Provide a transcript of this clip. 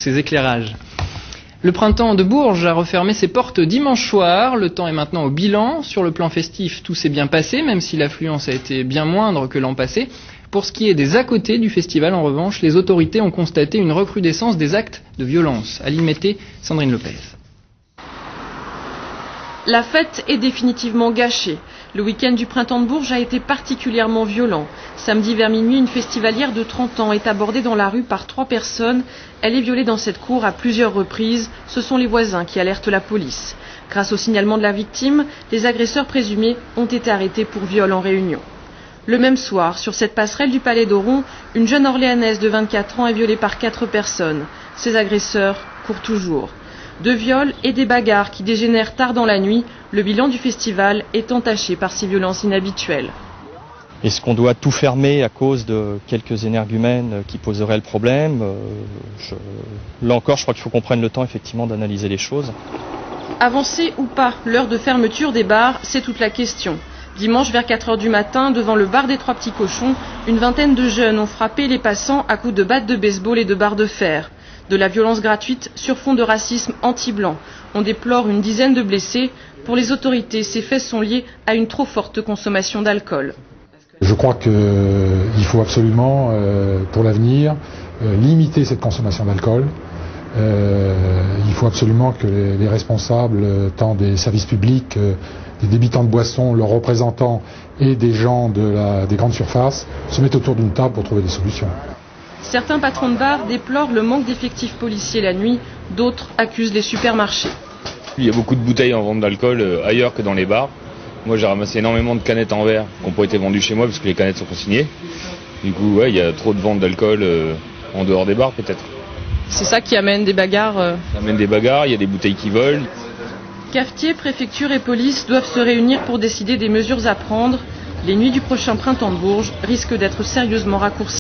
ces éclairages. Le printemps de Bourges a refermé ses portes dimanche soir. Le temps est maintenant au bilan. Sur le plan festif, tout s'est bien passé, même si l'affluence a été bien moindre que l'an passé. Pour ce qui est des à-côtés du festival, en revanche, les autorités ont constaté une recrudescence des actes de violence. À Limité, Sandrine Lopez. La fête est définitivement gâchée. Le week-end du printemps de Bourges a été particulièrement violent. Samedi vers minuit, une festivalière de 30 ans est abordée dans la rue par 3 personnes. Elle est violée dans cette cour à plusieurs reprises. Ce sont les voisins qui alertent la police. Grâce au signalement de la victime, les agresseurs présumés ont été arrêtés pour viol en réunion. Le même soir, sur cette passerelle du Palais d'Oron, une jeune Orléanaise de 24 ans est violée par 4 personnes. Ces agresseurs courent toujours. 2 viols et des bagarres qui dégénèrent tard dans la nuit, le bilan du festival est entaché par ces violences inhabituelles. Est-ce qu'on doit tout fermer à cause de quelques énergumènes qui poseraient le problème? Là encore, je crois qu'il faut qu'on prenne le temps effectivement d'analyser les choses. Avancer ou pas l'heure de fermeture des bars, c'est toute la question. Dimanche vers 4 h du matin, devant le bar des 3 petits cochons, une vingtaine de jeunes ont frappé les passants à coups de battes de baseball et de barres de fer. De la violence gratuite sur fond de racisme anti-blanc. On déplore une dizaine de blessés. Pour les autorités, ces faits sont liés à une trop forte consommation d'alcool. Je crois qu'il faut absolument, pour l'avenir, limiter cette consommation d'alcool. Il faut absolument que les responsables, tant des services publics, des débitants de boissons, leurs représentants et des gens des grandes surfaces se mettent autour d'une table pour trouver des solutions. Certains patrons de bars déplorent le manque d'effectifs policiers la nuit, d'autres accusent les supermarchés. Il y a beaucoup de bouteilles en vente d'alcool ailleurs que dans les bars. Moi j'ai ramassé énormément de canettes en verre qui n'ont pas été vendues chez moi parce que les canettes sont consignées. Du coup ouais, il y a trop de vente d'alcool en dehors des bars peut-être. C'est ça qui amène des bagarres Ça amène des bagarres, il y a des bouteilles qui volent. Cafetiers, préfecture et police doivent se réunir pour décider des mesures à prendre. Les nuits du prochain printemps de Bourges risquent d'être sérieusement raccourcies.